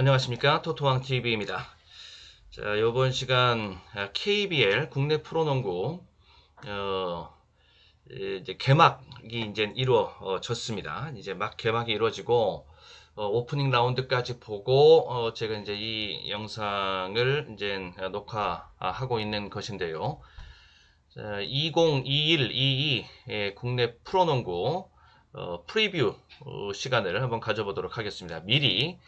안녕하십니까, 토토왕TV입니다. 자, 이번 시간 KBL 국내 프로농구 이제 개막이 이제 이루어졌습니다. 이제 막 개막이 이루어지고 오프닝 라운드까지 보고 제가 이제 이 영상을 이제 녹화하고 있는 것인데요. 자, 2021-22 국내 프로농구 프리뷰 시간을 한번 가져보도록 하겠습니다. 미리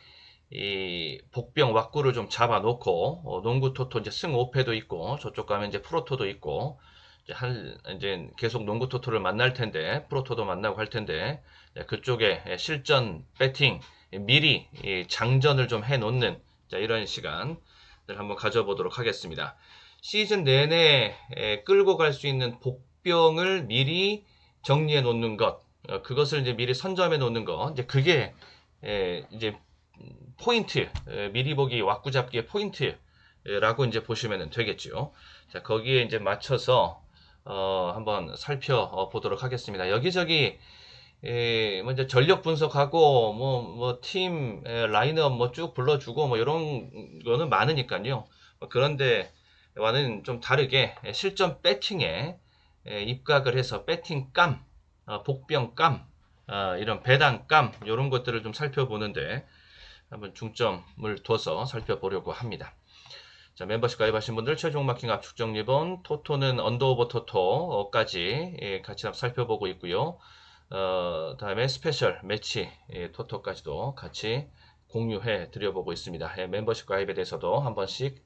이 복병 왁구를 좀 잡아놓고 농구 토토 이제 승 5패도 있고 저쪽 가면 이제 프로토도 있고 이제 계속 농구 토토를 만날 텐데 프로토도 만나고 할 텐데 그쪽에 실전 배팅 미리 장전을 좀 해놓는 이런 시간을 한번 가져보도록 하겠습니다. 시즌 내내 끌고 갈 수 있는 복병을 미리 정리해 놓는 것, 그것을 이제 미리 선점해 놓는 것, 이제 그게 이제 포인트, 미리 보기 왁구 잡기의 포인트라고 이제 보시면 되겠죠. 자, 거기에 이제 맞춰서 한번 살펴보도록 하겠습니다. 여기저기 먼저 전력 분석하고 팀 라인업 쭉 불러주고 이런 거는 많으니까요. 그런데 와는 좀 다르게 실전 배팅에 입각을 해서 배팅감, 복병감, 이런 배당감 이런 것들을 좀 살펴보는데 한번 중점을 둬서 살펴보려고 합니다. 자, 멤버십 가입하신 분들 최종 마킹 압축 정리본 토토는 언더오버 토토까지 같이 살펴보고 있고요. 다음에 스페셜 매치 토토까지도 같이 공유해 드려보고 있습니다. 멤버십 가입에 대해서도 한 번씩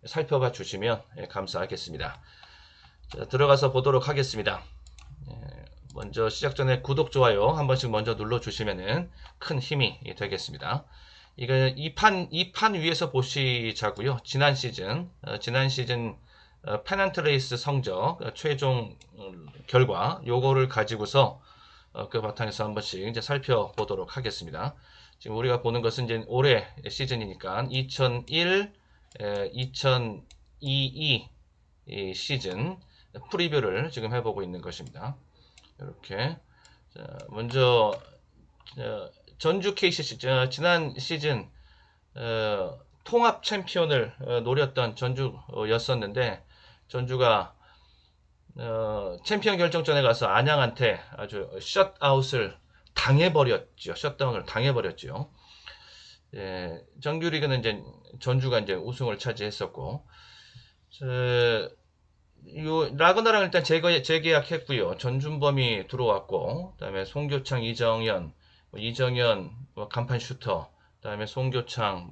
살펴봐 주시면 감사하겠습니다. 자, 들어가서 보도록 하겠습니다. 먼저 시작 전에 구독, 좋아요 한 번씩 먼저 눌러 주시면 큰 힘이 되겠습니다. 이거 이 판 위에서 보시자고요. 지난 시즌 페넌트 레이스 성적 최종 결과 요거를 가지고서 그 바탕에서 한 번씩 이제 살펴보도록 하겠습니다. 지금 우리가 보는 것은 이제 올해 시즌이니까 2001, 2022 시즌 프리뷰를 지금 해보고 있는 것입니다. 이렇게 먼저 전주 KCC 지난 시즌 통합 챔피언을 노렸던 전주였었는데 전주가 챔피언 결정전에 가서 안양한테 아주 셧아웃을 당해버렸죠. 셧다운을 당해버렸죠. 정규리그는 이제 전주가 이제 우승을 차지했었고, 라그나랑 일단 재계약했고요. 전준범이 들어왔고, 그다음에 송교창, 이정현 간판 슈터, 그다음에 송교창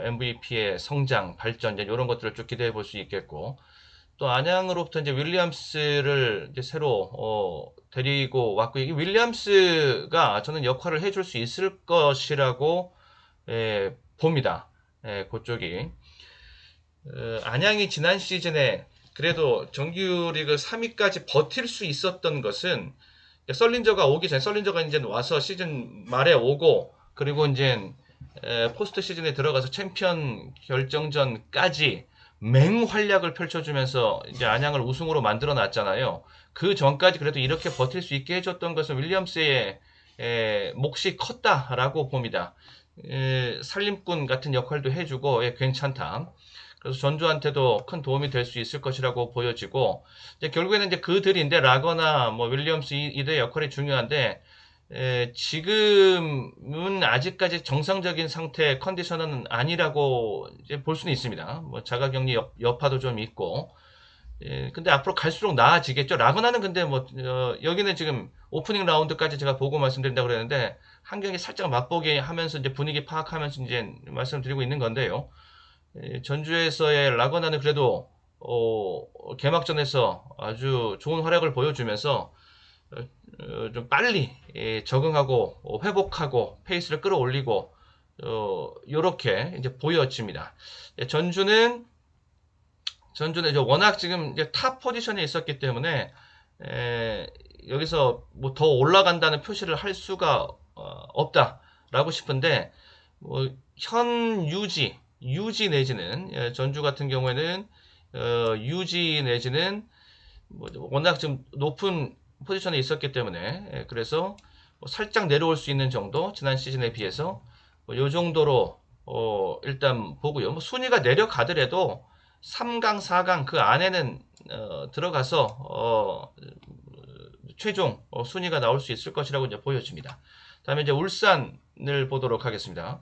MVP의 성장, 발전 이런 것들을 쭉 기대해 볼 수 있겠고, 또 안양으로부터 이제 윌리엄스를 이제 새로 데리고 왔고, 이 윌리엄스가 저는 역할을 해줄 수 있을 것이라고 봅니다. 그쪽이 안양이 지난 시즌에 그래도 정규리그 3위까지 버틸 수 있었던 것은 썰린저가 오기 전에 썰린저가 이제 와서 시즌 말에 오고 그리고 이제 포스트 시즌에 들어가서 챔피언 결정전까지 맹활약을 펼쳐주면서 이제 안양을 우승으로 만들어 놨잖아요. 그 전까지 그래도 이렇게 버틸 수 있게 해줬던 것은 윌리엄스의 몫이 컸다라고 봅니다. 살림꾼 같은 역할도 해주고 괜찮다. 그래서 전주한테도 큰 도움이 될 수 있을 것이라고 보여지고, 이제 결국에는 이제 그들인데 라거나 윌리엄스 이들의 역할이 중요한데, 지금은 아직까지 정상적인 상태 컨디션은 아니라고 이제 볼 수는 있습니다. 자가격리 여파도 좀 있고, 근데 앞으로 갈수록 나아지겠죠. 라거나는 근데 여기는 지금 오프닝 라운드까지 제가 보고 말씀드린다고 그랬는데, 한 경기 살짝 맛보게 하면서 이제 분위기 파악하면서 이제 말씀드리고 있는 건데요. 전주에서의 라거나는 그래도 개막전에서 아주 좋은 활약을 보여주면서 좀 빨리 적응하고 회복하고 페이스를 끌어올리고 이렇게 이제 보여집니다. 전주는 이제 워낙 지금 이제 탑 포지션에 있었기 때문에 여기서 더 올라간다는 표시를 할 수가 없다라고 싶은데 현 유지 내지는 전주 같은 경우에는 유지 내지는 워낙 좀 높은 포지션에 있었기 때문에 그래서 살짝 내려올 수 있는 정도 지난 시즌에 비해서 요 정도로 일단 보고요. 뭐 순위가 내려가더라도 3강, 4강 그 안에는 들어가서 최종 순위가 나올 수 있을 것이라고 이제 보여집니다. 다음에 이제 울산을 보도록 하겠습니다.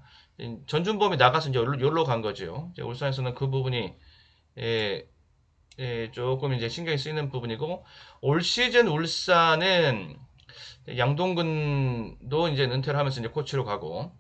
전준범이 나가서 이제 여기로 간 거죠. 이제 울산에서는 그 부분이 예, 조금 이제 신경이 쓰이는 부분이고, 올 시즌 울산은 양동근도 이제 은퇴를 하면서 이제 코치로 가고,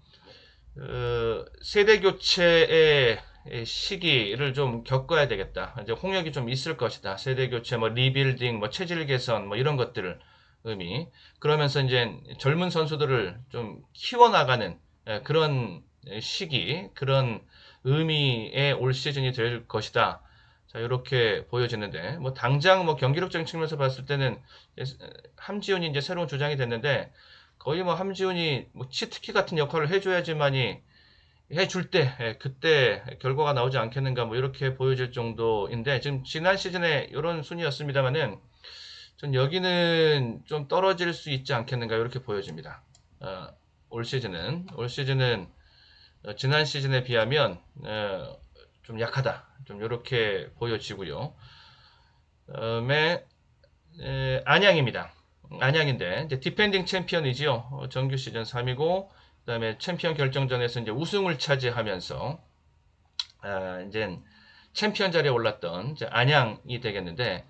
세대 교체의 시기를 좀 겪어야 되겠다. 이제 홍역이 좀 있을 것이다. 세대 교체, 뭐 리빌딩, 뭐 체질 개선, 뭐 이런 것들을 의미. 그러면서 이제 젊은 선수들을 좀 키워나가는 그런 시기, 그런 의미의 올 시즌이 될 것이다. 자, 이렇게 보여지는데, 뭐 당장 뭐 경기력적인 측면에서 봤을 때는 함지훈이 이제 새로운 주장이 됐는데, 거의 뭐 함지훈이 뭐 치트키 같은 역할을 해줘야지만이 해줄 때 그때 결과가 나오지 않겠는가 뭐 이렇게 보여질 정도인데, 지금 지난 시즌에 이런 순위였습니다만은 전 여기는 좀 떨어질 수 있지 않겠는가 이렇게 보여집니다. 올 시즌은 지난 시즌에 비하면 좀 약하다, 좀 이렇게 보여지고요. 다음에 안양입니다. 안양인데 이제 디펜딩 챔피언이지요. 정규 시즌 3위고, 그다음에 챔피언 결정전에서 이제 우승을 차지하면서 이제 챔피언 자리에 올랐던 이제 안양이 되겠는데,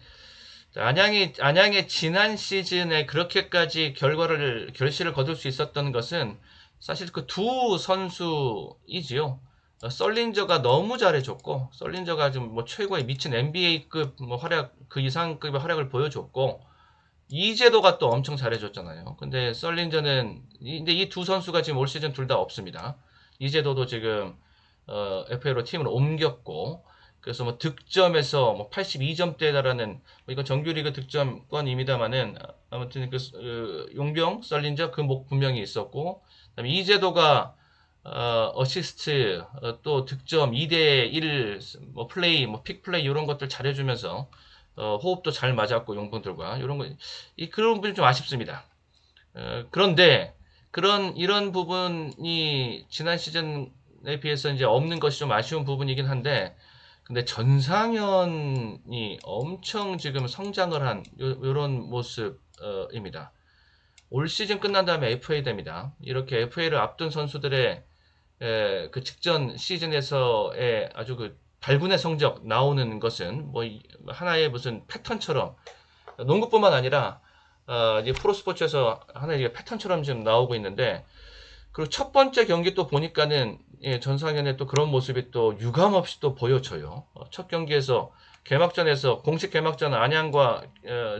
안양의 지난 시즌에 그렇게까지 결실을 거둘 수 있었던 것은 사실 그 두 선수이지요. 썰린저가 너무 잘해줬고, 썰린저가 좀 뭐 최고의 미친 NBA급 뭐 활약, 그 이상급의 활약을 보여줬고, 이재도가 또 엄청 잘해줬잖아요. 근데 썰린저는, 근데 이 두 선수가 지금 올 시즌 둘 다 없습니다. 이재도도 지금 FA로 팀을 옮겼고, 그래서 뭐 득점에서 뭐 82점대에 달하는, 뭐 이건 정규리그 득점권입니다만은, 아무튼 용병 썰린저 그 목 분명히 있었고, 그다음에 이재도가 어시스트, 또 득점 2대1, 뭐 플레이, 뭐 픽플레이 이런 것들 잘해주면서 호흡도 잘 맞았고, 용병들과 이런 거, 그런 부분이 좀 아쉽습니다. 그런데 이런 부분이 지난 시즌에 비해서 이제 없는 것이 좀 아쉬운 부분이긴 한데, 근데 전상현이 엄청 지금 성장을 한 요런 모습입니다. 올 시즌 끝난 다음에 FA 됩니다. 이렇게 FA를 앞둔 선수들의 그 직전 시즌에서의 아주 그 발군의 성적 나오는 것은 뭐 하나의 무슨 패턴처럼, 농구뿐만 아니라 이제 프로스포츠에서 하나의 패턴처럼 지금 나오고 있는데, 그리고 첫 번째 경기 또 보니까는 전상현의 또 그런 모습이 또 유감없이 또 보여져요. 첫 경기에서 개막전에서, 공식 개막전 안양과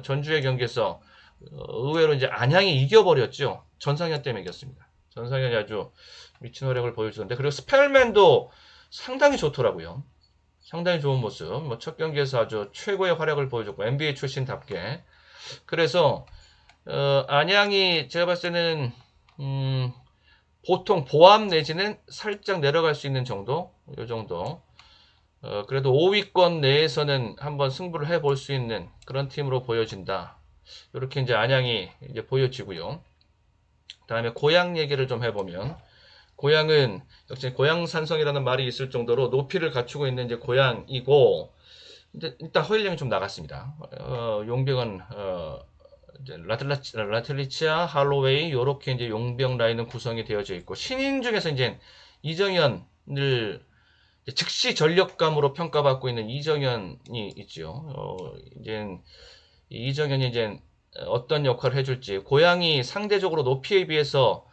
전주의 경기에서 의외로 이제 안양이 이겨버렸죠. 전상현 때문에 이겼습니다. 전상현이 아주 미친 활약을 보여주는데, 그리고 스펠맨도 상당히 좋더라고요. 상당히 좋은 모습. 뭐 첫 경기에서 아주 최고의 활약을 보여줬고, NBA 출신답게. 그래서 안양이 제가 봤을 때는 보통 보합 내지는 살짝 내려갈 수 있는 정도, 이 정도. 그래도 5위권 내에서는 한번 승부를 해볼 수 있는 그런 팀으로 보여진다. 이렇게 이제 안양이 이제 보여지고요. 다음에 고양 얘기를 좀 해보면, 고양은 역시 고양산성이라는 말이 있을 정도로 높이를 갖추고 있는 이제 고양이고, 이제 일단 허일량이 좀 나갔습니다. 용병은 이제 라틀리치아, 할로웨이 요렇게 이제 용병 라인은 구성이 되어져 있고, 신인 중에서 이제 이정현을 즉시 전력감으로 평가받고 있는 이정현이 있죠. 이제 이정현이 이제 어떤 역할을 해줄지, 고양이 상대적으로 높이에 비해서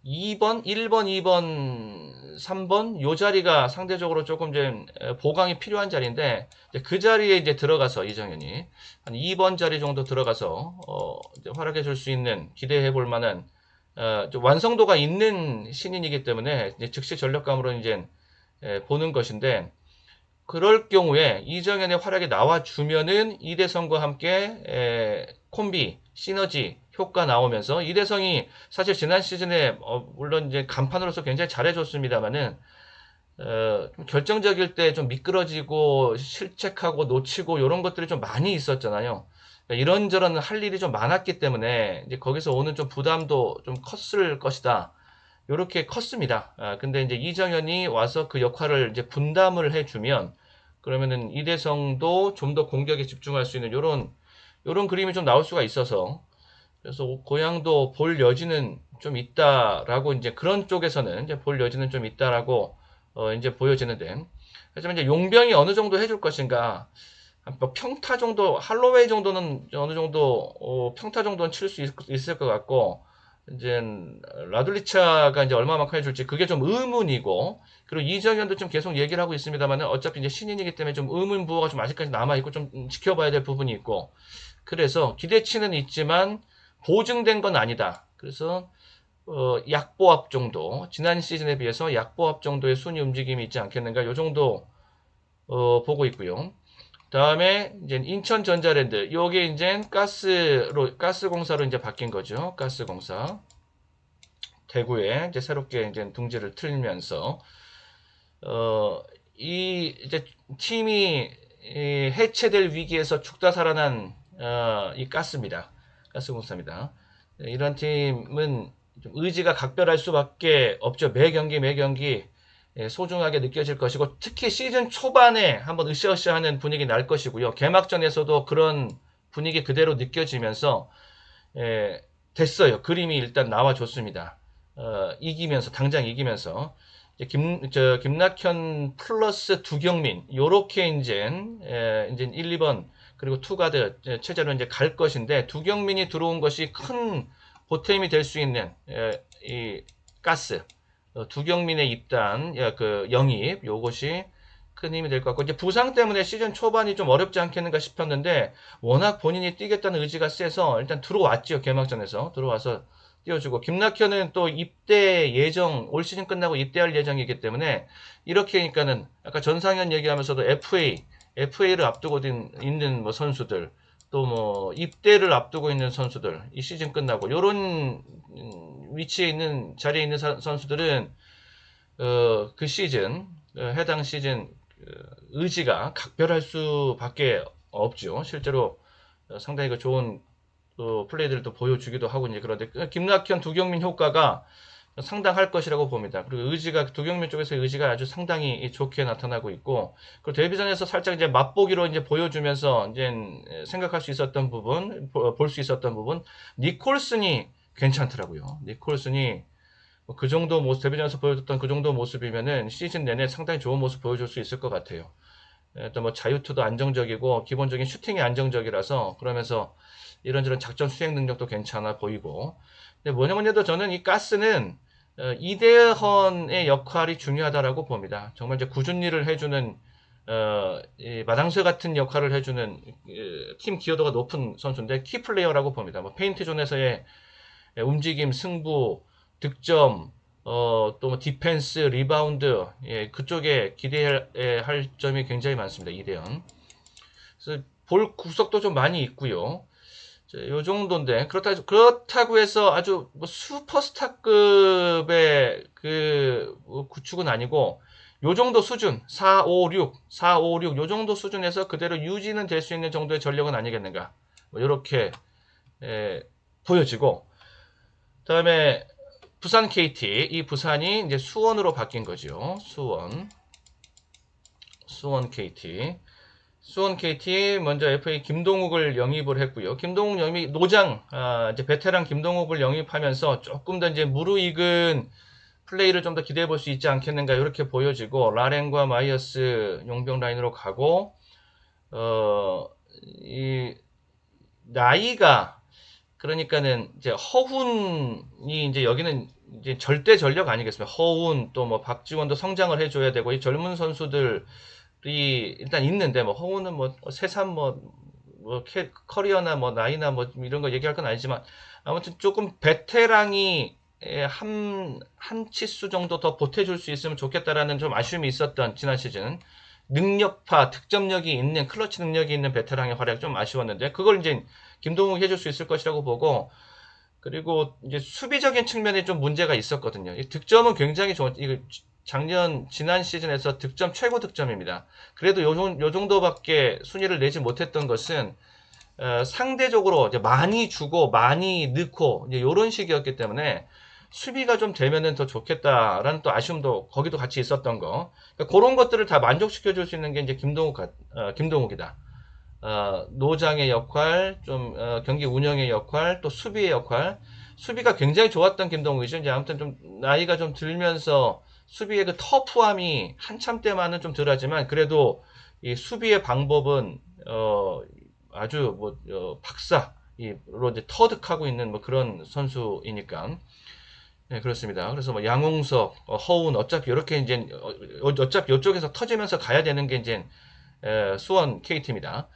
2번, 1번, 2번, 3번 요 자리가 상대적으로 조금 이제 보강이 필요한 자리인데, 그 자리에 이제 들어가서 이정현이 한 2번 자리 정도 들어가서 이제 활약해 줄 수 있는, 기대해 볼 만한 좀 완성도가 있는 신인이기 때문에 이제 즉시 전력감으로 이제 보는 것인데, 그럴 경우에 이정현의 활약이 나와주면은 이대성과 함께 콤비, 시너지 효과 나오면서, 이대성이 사실 지난 시즌에 물론 이제 간판으로서 굉장히 잘해줬습니다만은 결정적일 때 좀 미끄러지고 실책하고 놓치고 이런 것들이 좀 많이 있었잖아요. 그러니까 이런저런 할 일이 좀 많았기 때문에 이제 거기서 오는 좀 부담도 좀 컸을 것이다. 요렇게 컸습니다. 근데 이제 이정현이 와서 그 역할을 이제 분담을 해주면 그러면은 이대성도 좀 더 공격에 집중할 수 있는 요런 그림이 좀 나올 수가 있어서 그래서 고양도 볼 여지는 좀 있다라고 이제 그런 쪽에서는 이제 볼 여지는 좀 있다라고 이제 보여지는데 하지만 이제 용병이 어느 정도 해줄 것인가 뭐 평타 정도 할로웨이 정도는 어느 정도 평타 정도는 칠 수 있을 것 같고 이제 라둘리차가 이제 얼마만큼 해줄지 그게 좀 의문이고 그리고 이정현도 좀 계속 얘기를 하고 있습니다만은 어차피 이제 신인이기 때문에 좀 의문부호가 좀 아직까지 남아 있고 좀 지켜봐야 될 부분이 있고 그래서 기대치는 있지만 보증된 건 아니다. 그래서 약보합 정도 지난 시즌에 비해서 약보합 정도의 순위 움직임이 있지 않겠는가 요 정도 보고 있고요. 다음에 이제 인천전자랜드 요게 이제 가스공사로 이제 바뀐 거죠. 가스공사 대구에 이제 새롭게 이제 둥지를 틀면서 이 이제 팀이 해체될 위기에서 죽다 살아난 이 가스입니다. 가스공사입니다. 이런 팀은 좀 의지가 각별할 수밖에 없죠. 매 경기 소중하게 느껴질 것이고 특히 시즌 초반에 한번 으쌰으쌰하는 분위기 날 것이고요. 개막전에서도 그런 분위기 그대로 느껴지면서 됐어요. 그림이 일단 나와줬습니다. 이기면서 당장 이기면서 김낙현 플러스 두경민 요렇게 이제 1, 2번 그리고 투가드 체제로 이제 갈 것인데 두경민이 들어온 것이 큰 보탬이 될 수 있는 이 가스 두경민의 입단 그 영입 요것이 큰 힘이 될 것 같고 이제 부상 때문에 시즌 초반이 좀 어렵지 않겠는가 싶었는데 워낙 본인이 뛰겠다는 의지가 세서 일단 들어왔죠. 개막전에서 들어와서 띄워주고 김낙현은 또 입대 예정 올 시즌 끝나고 입대할 예정이기 때문에 이렇게 하니까는 아까 전상현 얘기하면서도 FA를 앞두고 있는 뭐 선수들 또 뭐 입대를 앞두고 있는 선수들 이 시즌 끝나고 요런 위치에 있는 자리에 있는 선수들은 그 시즌 해당 시즌 의지가 각별할 수밖에 없죠. 실제로 상당히 그 좋은 플레이들도 보여주기도 하고 이제 그런데 김낙현, 두경민 효과가 상당할 것이라고 봅니다. 그리고 의지가 두경민 쪽에서 의지가 아주 상당히 좋게 나타나고 있고 그리고 데뷔전에서 살짝 이제 맛보기로 이제 보여주면서 이제 생각할 수 있었던 부분, 볼 수 있었던 부분, 니콜슨이 괜찮더라고요. 니콜슨이 그 정도 모습 데뷔전에서 보여줬던 그 정도 모습이면은 시즌 내내 상당히 좋은 모습 보여줄 수 있을 것 같아요. 또 뭐 자유투도 안정적이고 기본적인 슈팅이 안정적이라서 그러면서 이런저런 작전 수행 능력도 괜찮아 보이고 근데 뭐냐면 해도 저는 이 가스는 이대헌의 역할이 중요하다라고 봅니다. 정말 이제 꾸준히 일을 해주는 이 마당쇠 같은 역할을 해주는 팀 기여도가 높은 선수인데 키플레이어라고 봅니다. 뭐 페인트 존에서의 움직임, 승부, 득점, 또 뭐 디펜스, 리바운드 그쪽에 기대할 점이 굉장히 많습니다. 이대현. 그래서 볼 구석도 좀 많이 있고요. 요 정도인데 그렇다고 해서 아주 뭐 슈퍼스타급의 그 구축은 아니고 요 정도 수준 4, 5, 6 요 정도 수준에서 그대로 유지는 될 수 있는 정도의 전력은 아니겠는가 뭐 이렇게 보여지고 그다음에 부산 KT 이 부산이 이제 수원으로 바뀐 거죠. 수원 KT 수원 KT 먼저 FA 김동욱을 영입을 했고요. 김동욱 영입 노장 이제 베테랑 김동욱을 영입하면서 조금 더 이제 무르익은 플레이를 좀 더 기대해 볼 수 있지 않겠는가 이렇게 보여지고 라렌과 마이어스 용병 라인으로 가고 이 나이가 그러니까는 이제 허훈이 이제 여기는 이제 절대 전력 아니겠습니까? 허훈 또 뭐 박지원도 성장을 해줘야 되고 이 젊은 선수들 이 일단 있는데 뭐 허우는 뭐 새삼 뭐 커리어나 뭐 나이나 뭐 이런 거 얘기할 건 아니지만 아무튼 조금 베테랑이 한 치수 정도 더 보태줄 수 있으면 좋겠다라는 좀 아쉬움이 있었던 지난 시즌 능력파 득점력이 있는 클러치 능력이 있는 베테랑의 활약 좀 아쉬웠는데 그걸 이제 김동욱이 해줄 수 있을 것이라고 보고 그리고 이제 수비적인 측면에 좀 문제가 있었거든요. 이 득점은 굉장히 좋은 이거 지난 시즌에서 득점 최고 득점입니다. 그래도 요 정도밖에 순위를 내지 못했던 것은 상대적으로 이제 많이 주고 많이 넣고 이제 이런 식이었기 때문에 수비가 좀 되면은 더 좋겠다라는 또 아쉬움도 거기도 같이 있었던 거. 그러니까 그런 것들을 다 만족시켜 줄 수 있는 게 이제 김동욱이다. 노장의 역할, 좀 경기 운영의 역할, 또 수비의 역할. 수비가 굉장히 좋았던 김동욱이죠. 이제 아무튼 좀 나이가 좀 들면서 수비의 그 터프함이 한참 때만은 좀 덜하지만 그래도 이 수비의 방법은 아주 뭐 박사로 이제 터득하고 있는 뭐 그런 선수이니까. 네, 그렇습니다. 그래서 뭐 양홍석, 허운 어차피 이렇게 이제 어차피 이쪽에서 터지면서 가야 되는 게 이제 수원 KT입니다.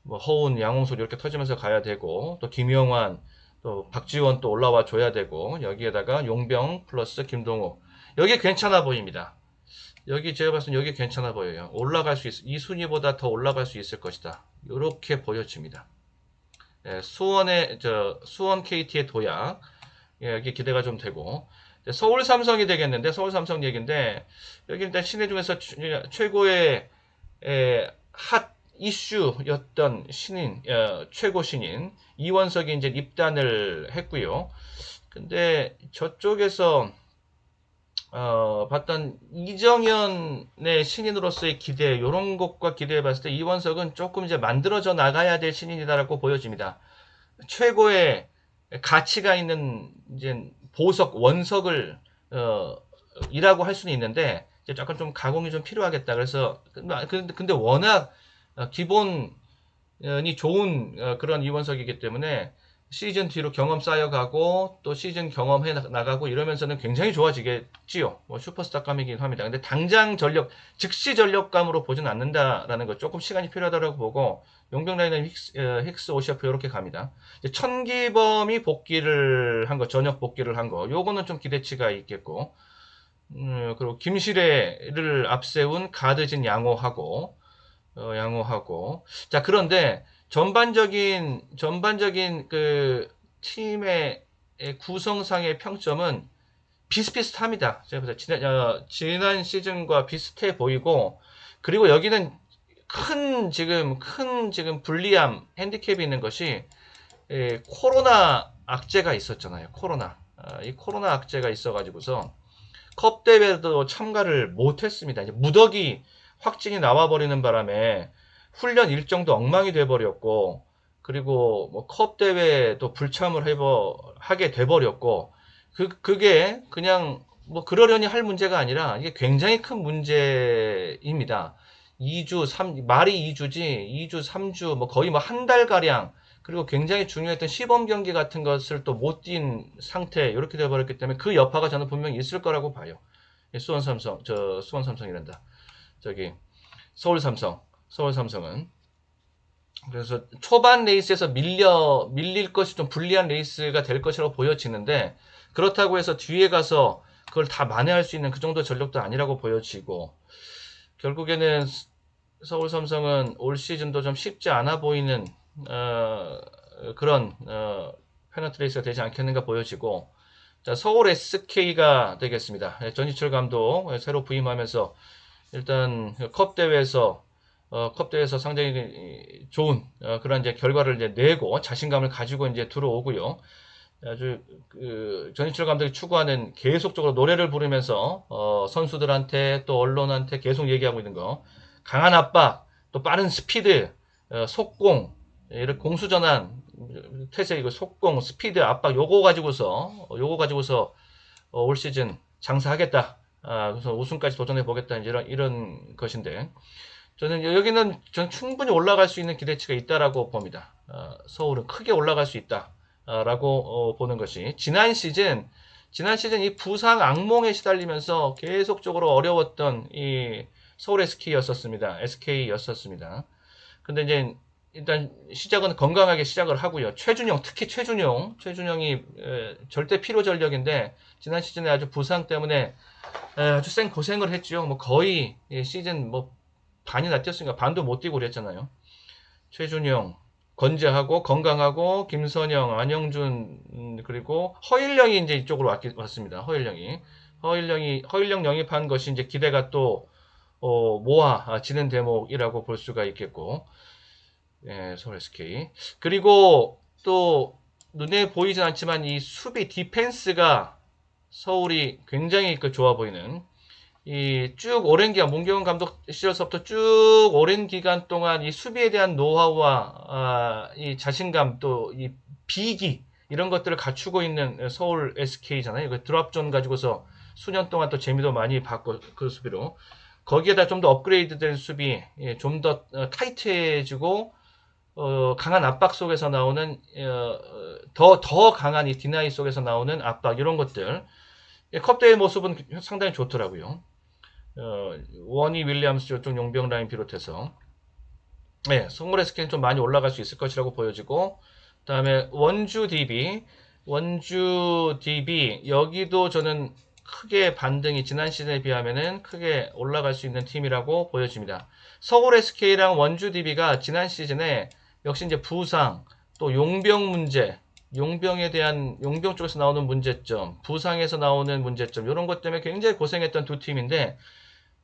뭐 허운, 양홍석 이렇게 터지면서 가야 되고 또 김영환, 또 박지원 또 올라와 줘야 되고 여기에다가 용병 플러스 김동욱 여기 괜찮아 보입니다. 여기 제가 봤을 때 여기 괜찮아 보여요. 올라갈 수 이 순위보다 더 올라갈 수 있을 것이다. 이렇게 보여집니다. 수원 KT의 도약 여기 기대가 좀 되고 서울 삼성이 되겠는데 서울 삼성 얘기인데 여기 일단 신인 중에서 최고의 핫 이슈였던 신인 최고 신인 이원석이 이제 입단을 했고요. 근데 저쪽에서 봤던 이정현의 신인으로서의 기대 이런 것과 기대해 봤을 때 이원석은 조금 이제 만들어져 나가야 될 신인이다라고 보여집니다. 최고의 가치가 있는 이제 보석 원석을 이라고 할 수는 있는데 이제 약간 좀 가공이 좀 필요하겠다. 그래서 근데 워낙 기본이 좋은 그런 이원석이기 때문에 시즌 뒤로 경험 쌓여가고 또 시즌 경험해 나가고 이러면서는 굉장히 좋아지겠지요. 뭐 슈퍼스타감이긴 합니다. 근데 당장 즉시 전력감으로 보진 않는다라는 거 조금 시간이 필요하다고 보고 용병 라인은 힉스 오시아프 이렇게 갑니다. 천기범이 복귀를 한 거, 전역 복귀를 한 거, 요거는 좀 기대치가 있겠고, 그리고 김시래를 앞세운 가드진 양호하고, 자, 그런데 전반적인 그 팀의 구성상의 평점은 비슷비슷합니다. 제가 보다 지난 시즌과 비슷해 보이고, 그리고 여기는 큰 지금 불리함, 핸디캡이 있는 것이 코로나 악재가 있었잖아요. 이 코로나 악재가 있어가지고서 컵 대회도 참가를 못했습니다. 이제 무더기 확진이 나와버리는 바람에 훈련 일정도 엉망이 돼버렸고, 그리고 뭐 컵 대회도 불참을 하게 돼버렸고, 그게 그냥 뭐 그러려니 할 문제가 아니라 이게 굉장히 큰 문제입니다. 말이 2주지, 2주, 3주, 뭐 거의 뭐 한 달가량, 그리고 굉장히 중요했던 시범 경기 같은 것을 또 못 뛴 상태, 이렇게 돼버렸기 때문에 그 여파가 저는 분명히 있을 거라고 봐요. 수원 삼성이란다. 서울 삼성은. 그래서 초반 레이스에서 밀릴 것이 좀 불리한 레이스가 될 것이라고 보여지는데, 그렇다고 해서 뒤에 가서 그걸 다 만회할 수 있는 그 정도 전력도 아니라고 보여지고, 결국에는 서울 삼성은 올 시즌도 좀 쉽지 않아 보이는 그런 페널티 레이스가 되지 않겠는가 보여지고, 자, 서울 SK가 되겠습니다. 전희철 감독 새로 부임하면서 일단 컵 대회에서 상당히 좋은 그런 이제 결과를 이제 내고 자신감을 가지고 이제 들어오고요. 아주 전희철 감독이 추구하는 계속적으로 노래를 부르면서 선수들한테 또 언론한테 계속 얘기하고 있는 거, 강한 압박, 또 빠른 스피드, 속공, 이렇게 공수전환, 태세 이거 속공, 스피드, 압박 요거 가지고서 올 시즌 장사하겠다. 그래서 우승까지 도전해 보겠다. 이런 것인데, 저는 충분히 올라갈 수 있는 기대치가 있다라고 봅니다. 서울은 크게 올라갈 수 있다라고 보는 것이 지난 시즌 이 부상 악몽에 시달리면서 계속적으로 어려웠던 이 서울 SK였었습니다. 근데 이제 일단 시작은 건강하게 시작을 하고요. 특히 최준용이 절대 필요 전력인데 지난 시즌에 아주 부상 때문에 아주 생 고생을 했죠. 뭐 거의 시즌 뭐 반이나 뛰었으니까 반도 못 뛰고 그랬잖아요. 최준용 건재하고 건강하고 김선영, 안영준 그리고 허일영이 이제 이쪽으로 왔습니다. 허일영 영입한 것이 이제 기대가 또 모아지는 대목이라고 볼 수가 있겠고, 서울 SK. 그리고 또 눈에 보이진 않지만 이 수비 디펜스가 서울이 굉장히 그 좋아 보이는 이 쭉 오랜 기간 문경은 감독 시절서부터 쭉 오랜 기간 동안 이 수비에 대한 노하우와 이 자신감 또 이 비기 이런 것들을 갖추고 있는 서울 SK잖아요. 그 드랍존 가지고서 수년 동안 또 재미도 많이 봤고 그 수비로 거기에다 좀 더 업그레이드된 수비, 좀 더 타이트해지고 강한 압박 속에서 나오는 더 강한 이 디나이 속에서 나오는 압박 이런 것들 컵대의 모습은 상당히 좋더라고요. 원희 윌리엄스 저쪽 용병 라인 비롯해서 서울 SK는 좀 많이 올라갈 수 있을 것이라고 보여지고 그다음에 원주 DB 여기도 저는 크게 반등이 지난 시즌에 비하면은 크게 올라갈 수 있는 팀이라고 보여집니다. 서울 SK랑 원주 DB가 지난 시즌에 역시 이제 부상 또 용병 문제 용병에 대한 용병 쪽에서 나오는 문제점 부상에서 나오는 문제점 이런 것 때문에 굉장히 고생했던 두 팀인데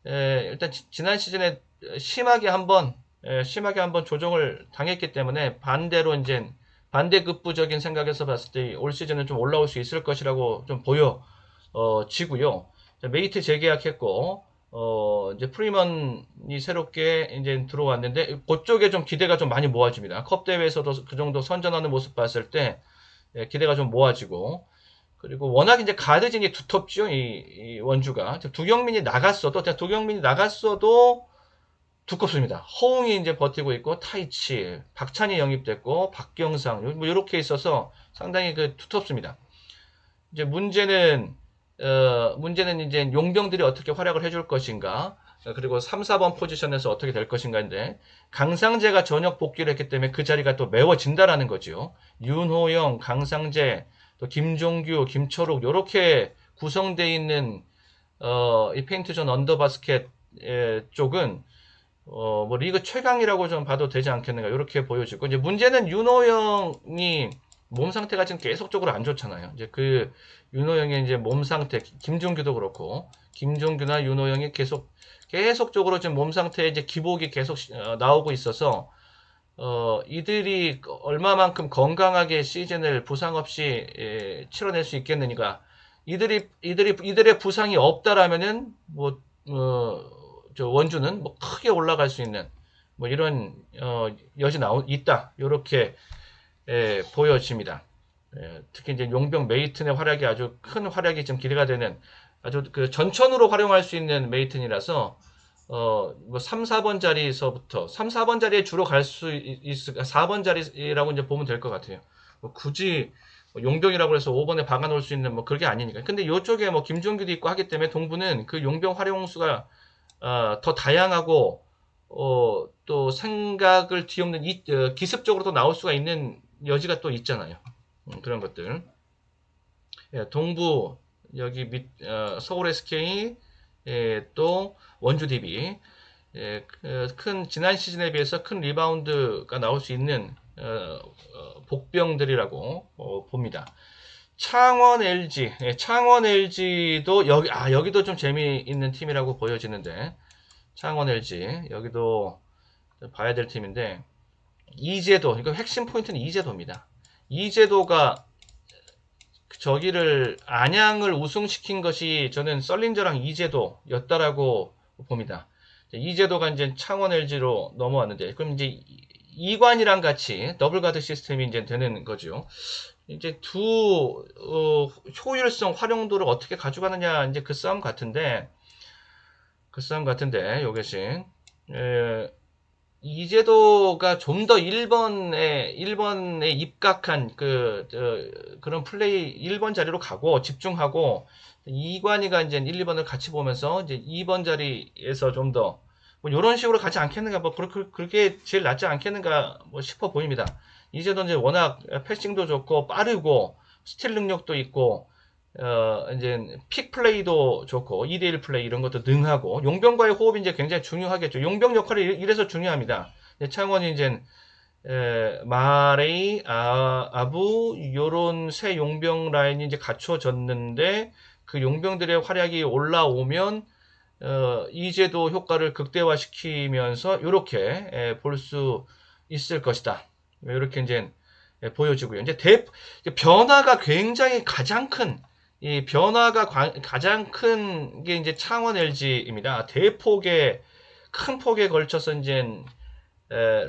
일단 지난 시즌에 심하게 한번 조정을 당했기 때문에 반대로 이제 반대급부적인 생각에서 봤을 때 올 시즌은 좀 올라올 수 있을 것이라고 좀 보여지고요. 메이트 재계약했고 이제 프리먼이 새롭게 이제 들어왔는데 그쪽에 좀 기대가 좀 많이 모아집니다. 컵 대회에서도 그 정도 선전하는 모습 봤을 때 기대가 좀 모아지고 그리고 워낙 이제 가드진이 두텁죠. 이 원주가 두경민이 나갔어도 두껍습니다. 허웅이 이제 버티고 있고 타이치, 박찬희 영입됐고 박경상 뭐 이렇게 있어서 상당히 그 두텁습니다. 이제 문제는 이제 용병들이 어떻게 활약을 해줄 것인가 그리고 3, 4번 포지션에서 어떻게 될 것인가인데 강상재가 전역 복귀를 했기 때문에 그 자리가 또 메워진다라는 거죠. 윤호영, 강상재, 또 김종규, 김철욱 이렇게 구성되어 있는 이 페인트존 언더바스켓 쪽은 뭐 리그 최강이라고 좀 봐도 되지 않겠는가 이렇게 보여지고 이제 문제는 윤호영이 몸 상태가 지금 계속적으로 안 좋잖아요. 이제 그 윤호영의 이제 몸 상태, 김종규도 그렇고 김종규나 윤호영이 계속적으로 지금 몸 상태에 이제 기복이 계속 나오고 있어서 이들이 얼마만큼 건강하게 시즌을 부상 없이 치러낼 수 있겠느냐. 이들의 부상이 없다라면은 저 원주는 뭐 크게 올라갈 수 있는 뭐 이런 여지 있다. 이렇게 보여집니다. 특히 이제 용병 메이튼의 활약이 아주 큰 활약이 좀 기대가 되는 아주 그 전천후로 활용할 수 있는 메이튼이라서 뭐 3, 4번 자리에서부터 3, 4번 자리에 주로 갈 수 있을 4번 자리라고 이제 보면 될 것 같아요. 뭐 굳이 용병이라고 해서 5번에 박아 놓을 수 있는 뭐 그게 아니니까. 근데 이쪽에 뭐 김종규도 있고 하기 때문에 동부는 그 용병 활용수가 더 다양하고 또 생각을 뒤엎는 기습적으로도 나올 수가 있는 여지가 또 있잖아요. 그런 것들. 동부 여기 서울 SK 또 원주 DB 큰 지난 시즌에 비해서 큰 리바운드가 나올 수 있는 복병들이라고 봅니다. 창원 LG도 여기도 좀 재미있는 팀이라고 보여지는데 창원 LG 여기도 봐야 될 팀인데 이재도 이거 핵심 포인트는 이재도입니다. 이재도가 저기를 안양을 우승시킨 것이 저는 썰린저랑 이재도였다라고 봅니다. 이재도가 이제 창원 LG로 넘어왔는데 그럼 이제 이관이랑 같이 더블가드 시스템이 이제 되는 거죠. 이제 효율성 활용도를 어떻게 가져가느냐 이제 그 싸움 같은데 요것이 이재도가 좀 더 1번에 입각한 그런 플레이 1번 자리로 가고 집중하고 이관이가 이제 1, 2번을 같이 보면서 이제 2번 자리에서 좀 더 뭐 이런 식으로 가지 않겠는가 뭐 그렇게 제일 낫지 않겠는가 뭐 싶어 보입니다. 이재도 이제 워낙 패싱도 좋고 빠르고 스틸 능력도 있고 이제 픽 플레이도 좋고 2대1 플레이 이런 것도 능하고 용병과의 호흡이 이제 굉장히 중요하겠죠. 용병 역할이 이래서 중요합니다. 창원이 이제 마레이, 아부 요런 새 용병 라인이 이제 갖춰졌는데 그 용병들의 활약이 올라오면 이제도 효과를 극대화시키면서 이렇게 볼 수 있을 것이다. 이렇게 이제 보여지고요. 이제 변화가 굉장히 가장 큰 이 변화가 가장 큰 게 이제 창원 LG입니다. 대폭의 큰 폭에 걸쳐서 이제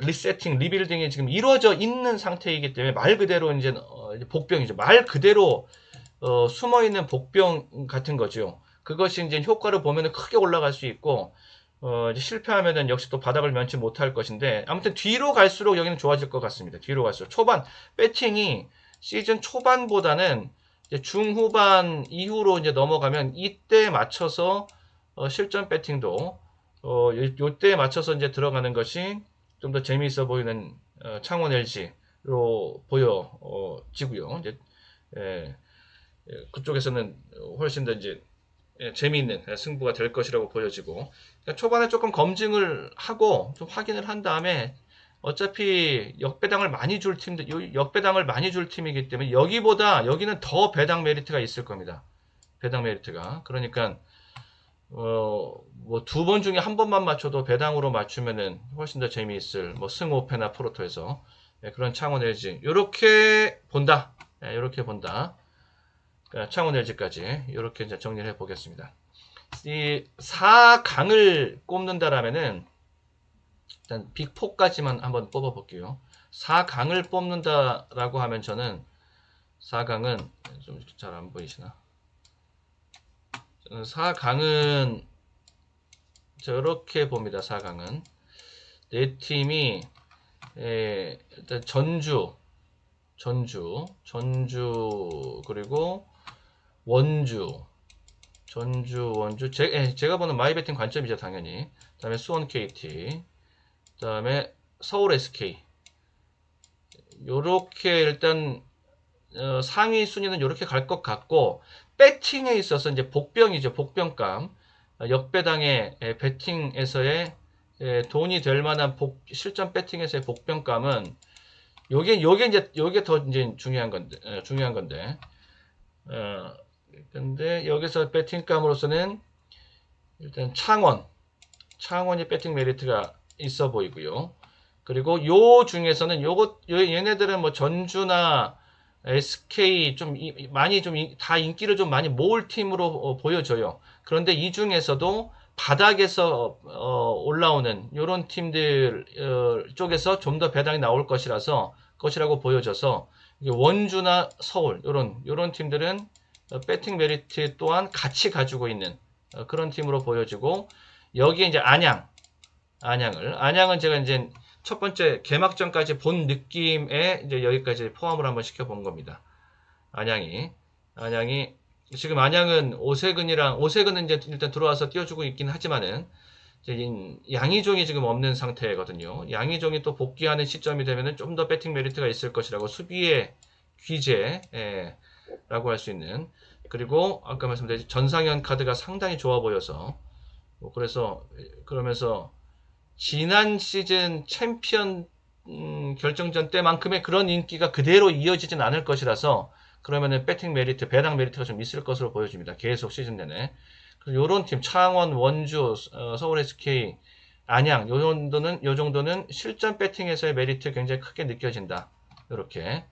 리세팅, 리빌딩이 지금 이루어져 있는 상태이기 때문에 말 그대로 이제 복병이죠. 말 그대로 숨어 있는 복병 같은 거죠. 그것이 이제 효과를 보면 크게 올라갈 수 있고 이제 실패하면은 역시 또 바닥을 면치 못할 것인데 아무튼 뒤로 갈수록 여기는 좋아질 것 같습니다. 뒤로 갈수록 초반 배팅이 시즌 초반보다는 이제 중후반 이후로 이제 넘어가면 이때 맞춰서 실전 배팅도 요때에 맞춰서 이제 들어가는 것이 좀 더 재미있어 보이는 창원 LG로 보여지고요. 이제 예, 그쪽에서는 훨씬 더 이제 재미있는 승부가 될 것이라고 보여지고 그러니까 초반에 조금 검증을 하고 좀 확인을 한 다음에 어차피 역배당을 많이 줄 팀들 역배당을 많이 줄 팀이기 때문에 여기는 더 배당 메리트가 있을 겁니다. 배당 메리트가 그러니까 뭐 두 번 중에 한 번만 맞춰도 배당으로 맞추면은 훨씬 더 재미있을 뭐 승오페나 프로토에서 그런 창원 LG 요렇게 본다. 요렇게 본다. 창원 LG까지 이렇게 이제 정리를 해 보겠습니다. 이 4강을 꼽는다라면은 일단 빅4까지만 한번 뽑아 볼게요. 4강을 뽑는다라고 하면 저는 4강은 좀 잘 안 보이시나? 4강은 저렇게 봅니다. 4강은 네 팀이 일단 전주 그리고 원주 원주 제가 보는 마이베팅 관점이죠 당연히. 그다음에 수원 KT, 그다음에 서울 SK. 요렇게 일단 상위 순위는 요렇게 갈 것 같고 배팅에 있어서 이제 복병이죠 복병감 역배당의 배팅에서의 돈이 될 만한 실전 배팅에서의 복병감은 요게 더 이제 중요한 건데 근데 여기서 배팅감으로서는 일단 창원이 배팅 메리트가 있어 보이고요. 그리고 요 중에서는 얘네들은 뭐 전주나 SK 많이 다 인기를 좀 많이 모을 팀으로 보여져요. 그런데 이 중에서도 바닥에서 올라오는 요런 팀들 쪽에서 좀 더 배당이 나올 것이라고 보여져서 원주나 서울 요런 팀들은 배팅 메리트 또한 같이 가지고 있는 그런 팀으로 보여지고 여기에 이제 안양은 제가 이제 첫 번째 개막전까지 본 느낌에 이제 여기까지 포함을 한번 시켜본 겁니다. 안양이 지금 안양은 오세근은 이제 일단 들어와서 띄워주고 있긴 하지만은 이제 양의종이 지금 없는 상태거든요. 양의종이 또 복귀하는 시점이 되면은 좀 더 배팅 메리트가 있을 것이라고 수비의 귀재라고 할 수 있는 그리고 아까 말씀드린 전상현 카드가 상당히 좋아 보여서 그러면서 지난 시즌 챔피언 결정전 때만큼의 그런 인기가 그대로 이어지진 않을 것이라서 그러면은 배팅 메리트, 배당 메리트가 좀 있을 것으로 보여집니다. 계속 시즌 내내. 요런 팀, 창원, 원주, 서울 SK, 안양, 요 정도는 실전 배팅에서의 메리트 굉장히 크게 느껴진다. 이렇게.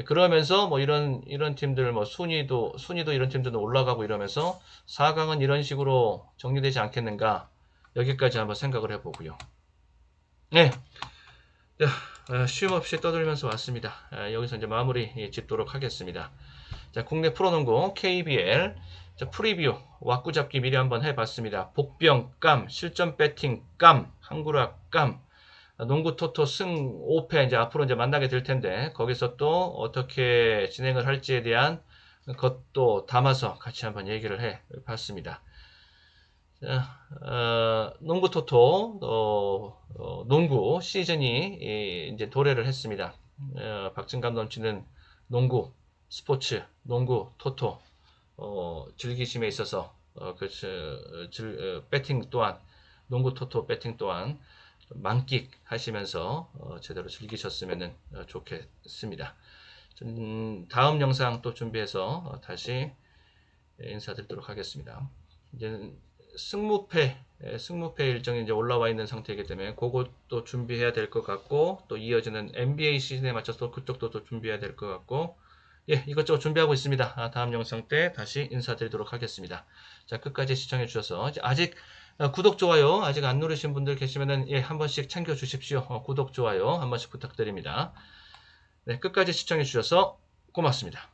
그러면서 뭐 이런 팀들 뭐 순위도 이런 팀들도 올라가고 이러면서 4강은 이런 식으로 정리되지 않겠는가. 여기까지 한번 생각을 해보고요. 네. 쉼 없이 떠들면서 왔습니다. 여기서 이제 마무리 짓도록 하겠습니다. 자, 국내 프로농구 KBL 프리뷰 왁구잡기 미리 한번 해봤습니다. 복병감, 실전 배팅감, 한구락감, 농구 토토 승 5패 이제 앞으로 이제 만나게 될 텐데 거기서 또 어떻게 진행을 할지에 대한 것도 담아서 같이 한번 얘기를 해봤습니다. 농구 토토 농구 시즌이 이제 도래를 했습니다. 박진감 넘치는 농구 스포츠 농구 토토 즐기심에 있어서 배팅 또한 농구 토토 배팅 또한 만끽하시면서 제대로 즐기셨으면 좋겠습니다. 다음 영상 또 준비해서 다시 인사드리도록 하겠습니다. 이제 승무패 일정이 이제 올라와 있는 상태이기 때문에 그것도 준비해야 될 것 같고 또 이어지는 NBA 시즌에 맞춰서 그쪽도 또 준비해야 될 것 같고 예, 이것저것 준비하고 있습니다. 다음 영상 때 다시 인사드리도록 하겠습니다. 자, 끝까지 시청해 주셔서 아직 구독, 좋아요 아직 안 누르신 분들 계시면은 예, 한 번씩 챙겨 주십시오. 구독, 좋아요 한 번씩 부탁드립니다. 네, 끝까지 시청해 주셔서 고맙습니다.